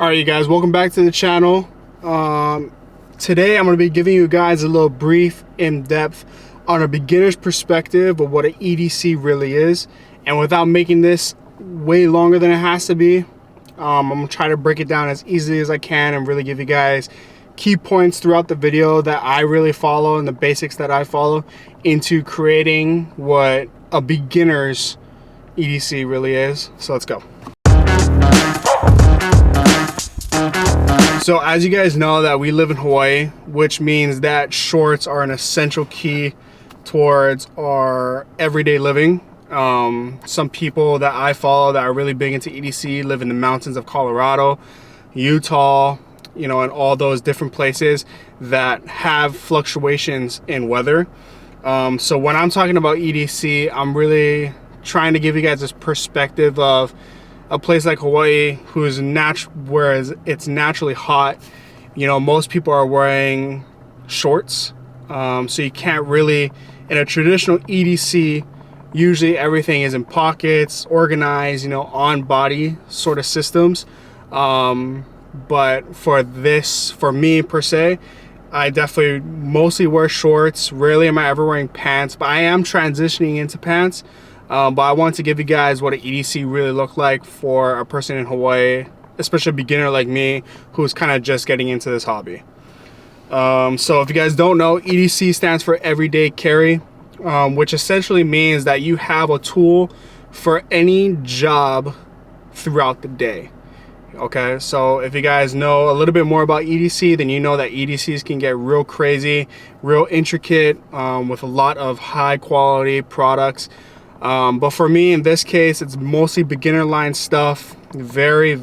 Alright you guys, welcome back to the channel. Today I'm going to be giving you guys a little brief in-depth on a beginner's perspective of what an EDC really is. And without making this way longer than it has to be, I'm going to try to break it down as easily as I can and really give you guys key points throughout the video that I really follow and the basics that I follow into creating what a beginner's EDC really is. So let's go. So as you guys know that we live in Hawaii, which means that shorts are an essential key towards our everyday living. Some people that I follow that are really big into EDC live in the mountains of Colorado, Utah, you know, and all those different places that have fluctuations in weather. So when I'm talking about EDC, I'm really trying to give you guys this perspective of a place like Hawaii, whereas it's naturally hot. You know, most people are wearing shorts, so you can't really, in a traditional EDC, usually everything is in pockets, organized, you know, on body sort of systems. But for me per se, I definitely mostly wear shorts. Rarely am I ever wearing pants, but I am transitioning into pants. But I want to give you guys what an EDC really looked like for a person in Hawaii, especially a beginner like me who's kind of just getting into this hobby. So if you guys don't know, EDC stands for Everyday Carry, which essentially means that you have a tool for any job throughout the day. Okay, so if you guys know a little bit more about EDC, then you know that EDCs can get real crazy, real intricate, with a lot of high quality products. But for me, in this case, it's mostly beginner line stuff, very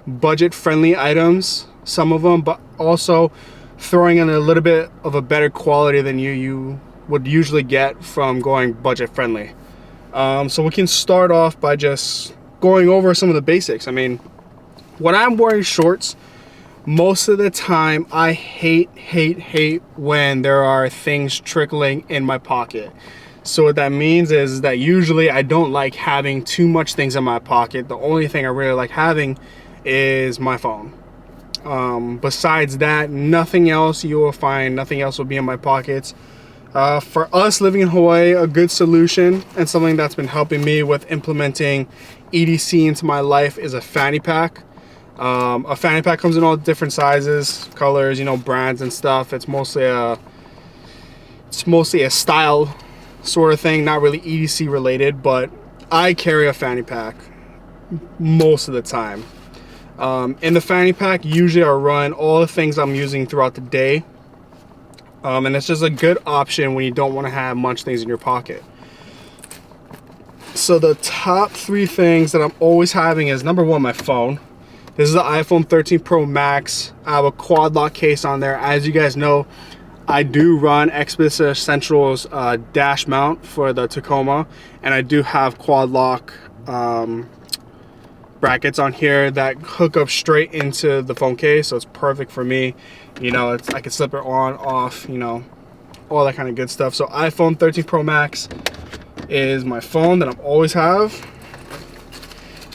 budget friendly items, some of them, but also throwing in a little bit of a better quality than you would usually get from going budget friendly. So we can start off by just going over some of the basics. I mean, when I'm wearing shorts, most of the time I hate when there are things trickling in my pocket. So what that means is that usually I don't like having too much things in my pocket. The only thing I really like having is my phone. Besides that, nothing else you will find, nothing else will be in my pockets. For us living in Hawaii, a good solution and something that's been helping me with implementing EDC into my life is a Fanny Pack. A Fanny Pack comes in all different sizes, colors, you know, brands and stuff. It's mostly a style sort of thing, not really EDC related, but I carry a Fanny Pack most of the time. In the Fanny Pack, usually I run all the things I'm using throughout the day, and it's just a good option when you don't want to have much things in your pocket. So the top three things that I'm always having is, number one, my phone. This is the iPhone 13 Pro Max. I have a quad lock case on there. As you guys know, I do run Expedition Essentials dash mount for the Tacoma, and I do have quad lock brackets on here that hook up straight into the phone case, so it's perfect for me. You know, I can slip it on, off, you know, all that kind of good stuff. So iPhone 13 Pro Max is my phone that I'm always have.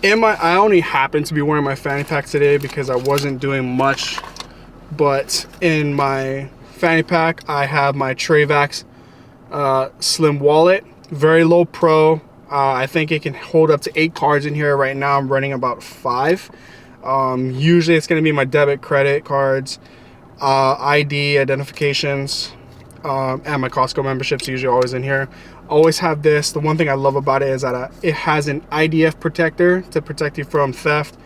I only happen to be wearing my Fanny Pack today because I wasn't doing much, but in my Fanny Pack I have my Trayvax slim wallet, very low pro. I think it can hold up to 8 cards in here. Right now I'm running about 5. Usually it's going to be my debit, credit cards, ID identifications, and my Costco memberships usually always in here. Always have this. The one thing I love about it is that it has an IDF protector to protect you from theft.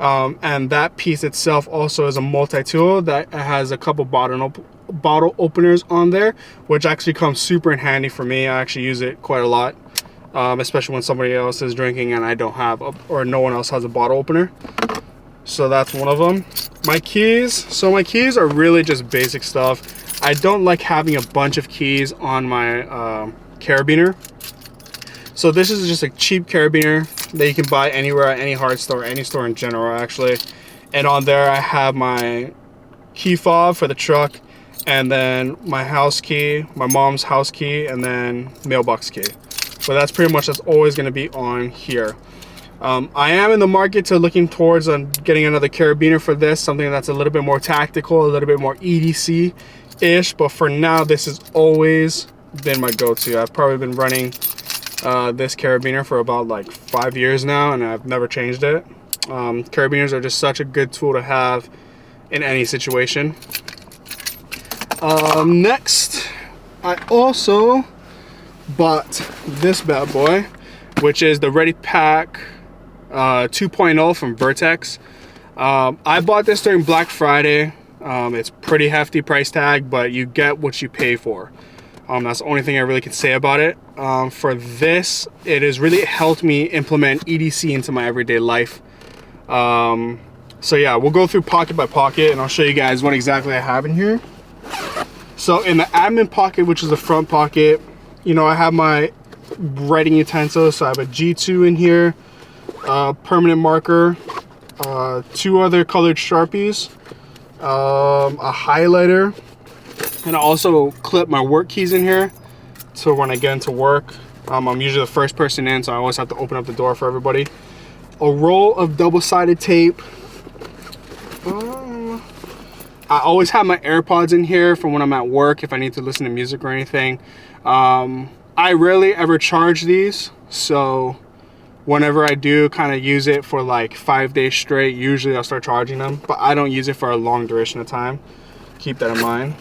And that piece itself also is a multi-tool that has a couple bottle openers on there, which actually comes super in handy for me. I actually use it quite a lot, especially when somebody else is drinking and I don't have, or no one else has a bottle opener. So that's one of them. My keys. So my keys are really just basic stuff. I don't like having a bunch of keys on my carabiner. So this is just a cheap carabiner that you can buy anywhere at any hard store, any store in general actually. And on there I have my key fob for the truck, and then my house key, my mom's house key, and then mailbox key. But that's pretty much, that's always going to be on here. I am in the market to looking towards getting another carabiner for this, something that's a little bit more tactical, a little bit more EDC-ish, but for now, this has always been my go-to. I've probably been running this carabiner for about like 5 years now, and I've never changed it. Carabiners are just such a good tool to have in any situation. Next, I also bought this bad boy, which is the Ready Pack 2.0 from Vertex. I bought this during Black Friday. It's pretty hefty price tag, but you get what you pay for. That's the only thing I really can say about it. For this, it has really helped me implement EDC into my everyday life. So yeah, we'll go through pocket by pocket, and I'll show you guys what exactly I have in here. So in the admin pocket, which is the front pocket, you know, I have my writing utensils. So I have a G2 in here, permanent marker, 2 other colored Sharpies, a highlighter, and I also clip my work keys in here. So when I get into work, I'm usually the first person in, so I always have to open up the door for everybody. A roll of double-sided tape. I always have my AirPods in here for when I'm at work if I need to listen to music or anything. I rarely ever charge these, so whenever I do kind of use it for like 5 days straight, usually I'll start charging them, but I don't use it for a long duration of time. Keep that in mind.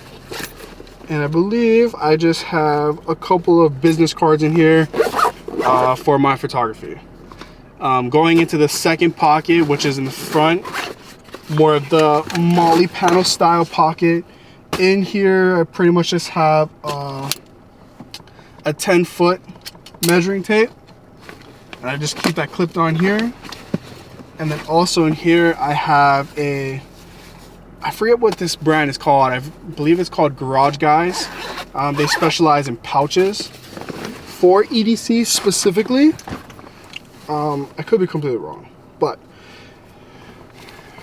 And I believe I just have a couple of business cards in here for my photography. Going into the second pocket, which is in the front, more of the Molly panel style pocket. In here, I pretty much just have a 10-foot measuring tape, and I just keep that clipped on here. And then also in here, I have I forget what this brand is called. I believe it's called Garage Guys. They specialize in pouches for EDC specifically. I could be completely wrong, but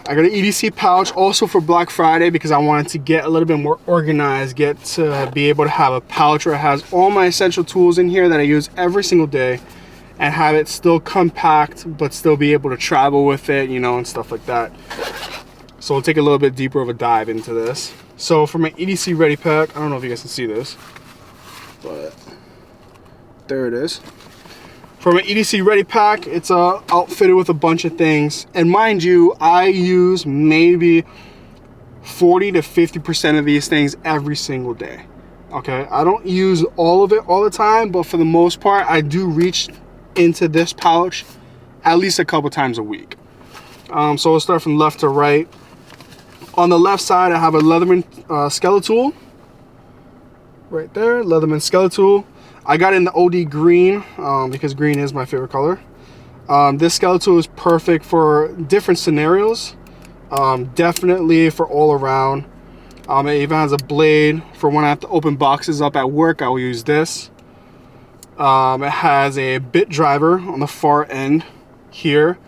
I got an EDC pouch also for Black Friday because I wanted to get a little bit more organized, get to be able to have a pouch where it has all my essential tools in here that I use every single day, and have it still compact but still be able to travel with it, you know, and stuff like that. So we'll take a little bit deeper of a dive into this. So for my EDC Ready Pack, I don't know if you guys can see this, but there it is. For my EDC Ready Pack, it's outfitted with a bunch of things. And mind you, I use maybe 40 to 50% of these things every single day. Okay, I don't use all of it all the time, but for the most part, I do reach into this pouch at least a couple times a week. So we'll start from left to right. On the left side, I have a Leatherman Skeletal. Right there, Leatherman Skeletal. I got in the OD green because green is my favorite color. This Skeletal is perfect for different scenarios. Definitely for all around. It even has a blade for when I have to open boxes up at work. I will use this. It has a bit driver on the far end here.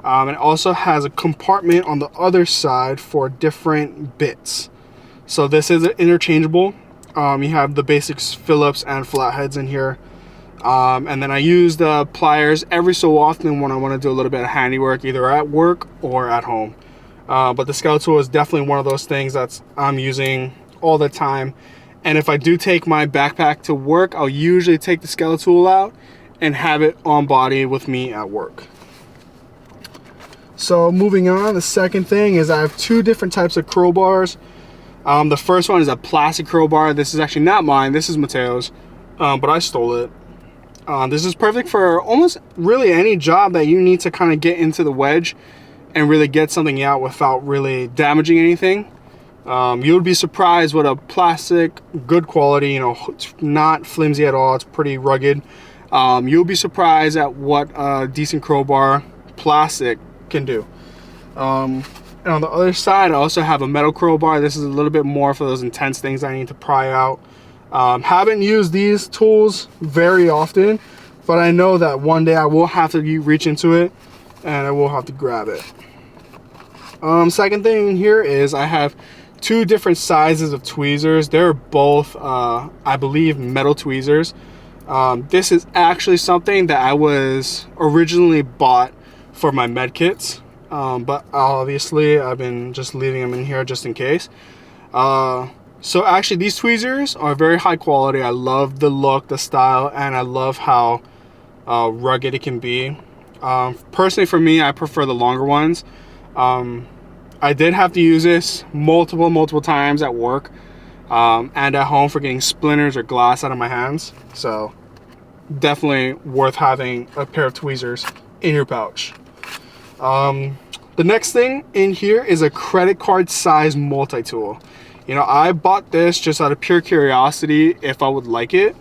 It also has a compartment on the other side for different bits. So this is interchangeable. You have the basics Phillips and flatheads in here. And then I use the pliers every so often when I want to do a little bit of handiwork, either at work or at home. But the Skeletal is definitely one of those things that I'm using all the time. And if I do take my backpack to work, I'll usually take the Skeletal out and have it on body with me at work. So moving on, the second thing is I have 2 different types of crowbars. The first one is a plastic crowbar. This is actually not mine, this is Mateo's, but I stole it. This is perfect for almost really any job that you need to kind of get into the wedge and really get something out without really damaging anything. You would be surprised what a plastic, good quality, you know, it's not flimsy at all, it's pretty rugged. You'll be surprised at what a decent crowbar plastic can do. And on the other side, I also have a metal crowbar. This is a little bit more for those intense things I need to pry out. Haven't used these tools very often, but I know that one day I will have to reach into it and I will have to grab it. Second thing here is I have 2 different sizes of tweezers. They're both, I believe, metal tweezers. This is actually something that I was originally bought for my med kits. But obviously I've been just leaving them in here just in case. So actually these tweezers are very high quality. I love the look, the style, and I love how rugged it can be. Personally for me, I prefer the longer ones. I did have to use this multiple times at work and at home for getting splinters or glass out of my hands. So definitely worth having a pair of tweezers in your pouch. The next thing in here is a credit card size multi-tool. You know, I bought this just out of pure curiosity if I would like it,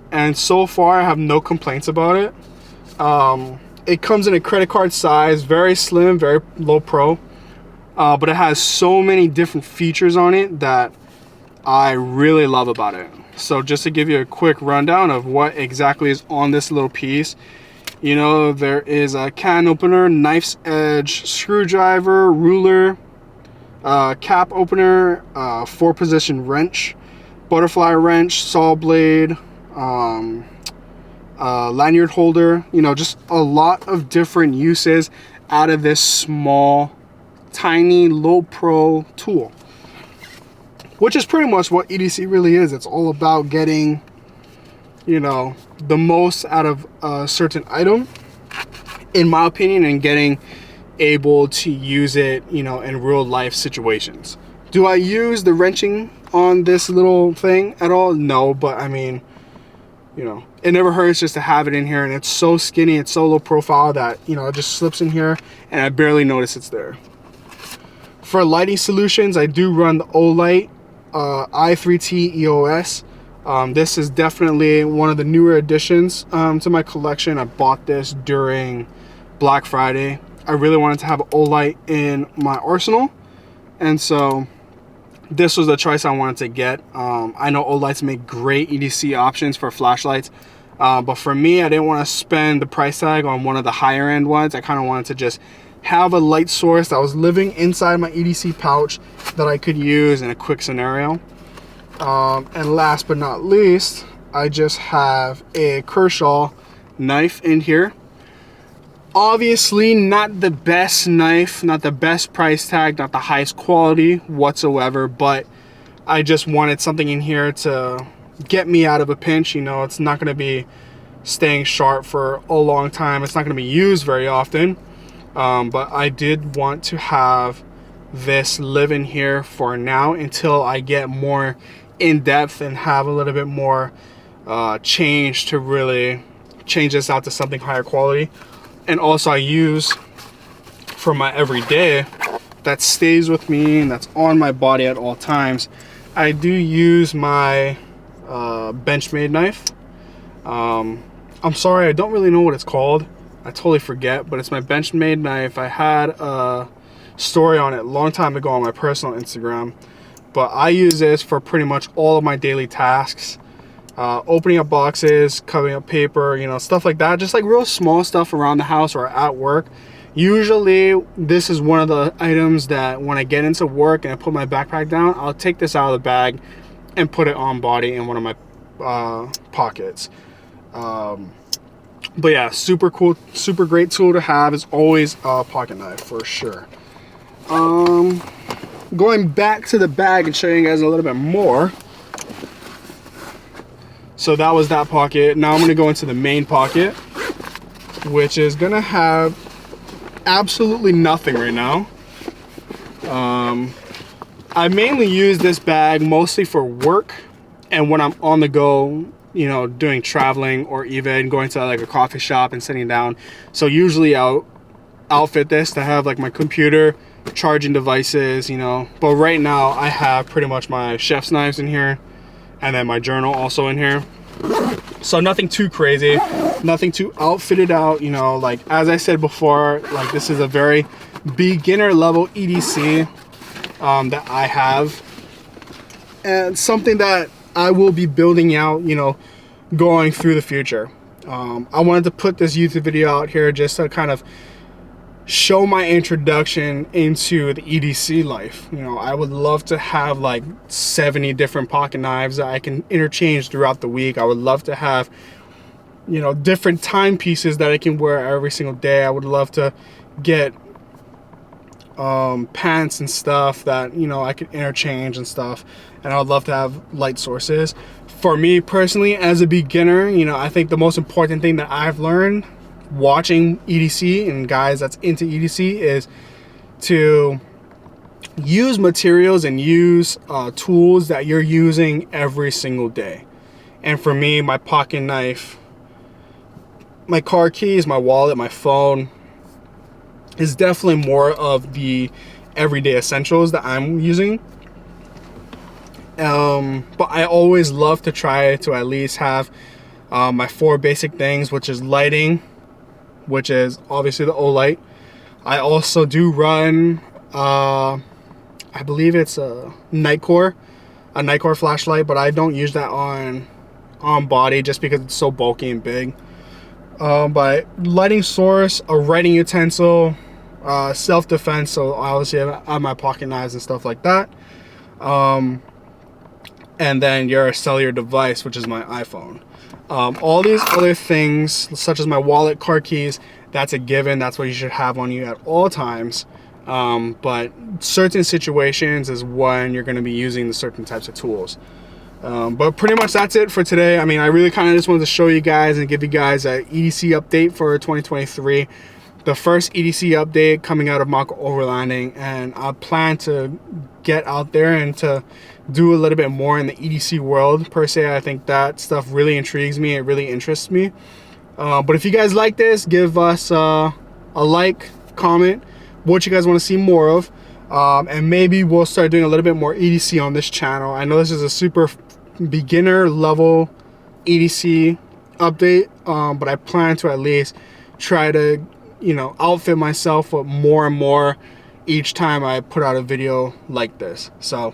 and so far I have no complaints about it. It comes in a credit card size, very slim, very low pro, but it has so many different features on it that I really love about it. So just to give you a quick rundown of what exactly is on this little piece, you know, there is a can opener, knife's edge, screwdriver, ruler, cap opener, 4-position wrench, butterfly wrench, saw blade, lanyard holder. You know, just a lot of different uses out of this small, tiny, low pro tool, which is pretty much what EDC really is. It's all about getting, you know, the most out of a certain item, in my opinion, and getting able to use it, you know, in real life situations. Do I use the wrenching on this little thing at all? No, but I mean, you know, it never hurts just to have it in here, and it's so skinny, it's so low profile that, you know, it just slips in here and I barely notice it's there. For lighting solutions, I do run the Olight i3T EOS. This is definitely one of the newer additions to my collection. I bought this during Black Friday. I really wanted to have an Olight in my arsenal, and so this was the choice I wanted to get. I know Olights make great EDC options for flashlights, but for me, I didn't want to spend the price tag on one of the higher end ones. I kind of wanted to just have a light source that was living inside my EDC pouch that I could use in a quick scenario. And last but not least, I just have a Kershaw knife in here. Obviously not the best knife, not the best price tag, not the highest quality whatsoever, but I just wanted something in here to get me out of a pinch. You know, it's not going to be staying sharp for a long time. It's not going to be used very often, but I did want to have this live in here for now until I get more in depth and have a little bit more change to really change this out to something higher quality. And also I use for my everyday, that stays with me and that's on my body at all times. I do use my Benchmade knife. I'm sorry, I don't really know what it's called. I totally forget, but it's my Benchmade knife. I had a story on it a long time ago on my personal Instagram, but I use this for pretty much all of my daily tasks. Opening up boxes, cutting up paper, you know, stuff like that. Just like real small stuff around the house or at work. Usually this is one of the items that when I get into work and I put my backpack down, I'll take this out of the bag and put it on body in one of my pockets. But yeah, super cool, super great tool to have is always a pocket knife for sure. Going back to the bag and showing you guys a little bit more. So that was that pocket. Now I'm going to go into the main pocket, which is going to have absolutely nothing right now. I mainly use this bag mostly for work and when I'm on the go, you know, doing traveling or even going to like a coffee shop and sitting down. So usually I'll outfit this to have like my computer, charging devices, you know. But right now I have pretty much my chef's knives in here and then my journal also in here. So nothing too crazy, nothing too outfitted out, you know. Like as I said before, like this is a very beginner level EDC that I have, and something that I will be building out, you know, going through the future. I wanted to put this YouTube video out here just to kind of show my introduction into the EDC life. You know, I would love to have like 70 different pocket knives that I can interchange throughout the week. I would love to have you know, different timepieces that I can wear every single day. I would love to get pants and stuff that, you know, I could interchange and stuff, and I would love to have light sources. For me personally, as a beginner, you know, I think the most important thing that I've learned watching EDC and guys that's into EDC is to use materials and use tools that you're using every single day. And for me, my pocket knife, my car keys, my wallet, my phone is definitely more of the everyday essentials that I'm using. But I always love to try to at least have my 4 basic things, which is lighting, which is obviously the O-Light. I also do run, I believe it's a Nightcore flashlight, but I don't use that on body just because it's so bulky and big. But lighting source, a writing utensil, self-defense, so obviously I have my pocket knives and stuff like that. And then your cellular device, which is my iPhone. All these other things, such as my wallet, car keys, that's a given. That's what you should have on you at all times. But certain situations is when you're going to be using the certain types of tools. But pretty much that's it for today. I mean, I really kind of just wanted to show you guys and give you guys an EDC update for 2023. The first EDC update coming out of Mauka Overlanding, and I plan to get out there and to do a little bit more in the EDC world per se. I think that stuff really intrigues me. It really interests me. But if you guys like this, give us a like, comment what you guys want to see more of, and maybe we'll start doing a little bit more EDC on this channel. I know this is a super beginner level EDC update, but I plan to at least try to, you know, outfit myself with more and more each time I put out a video like this. So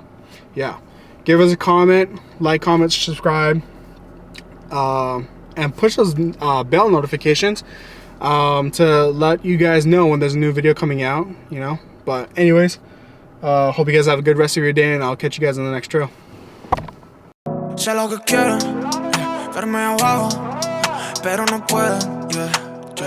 yeah, give us a comment, like, comment, subscribe, and push those bell notifications to let you guys know when there's a new video coming out, you know. But anyways, hope you guys have a good rest of your day, and I'll catch you guys on the next trail. Sé lo que quiero, verme abajo, pero no puedo.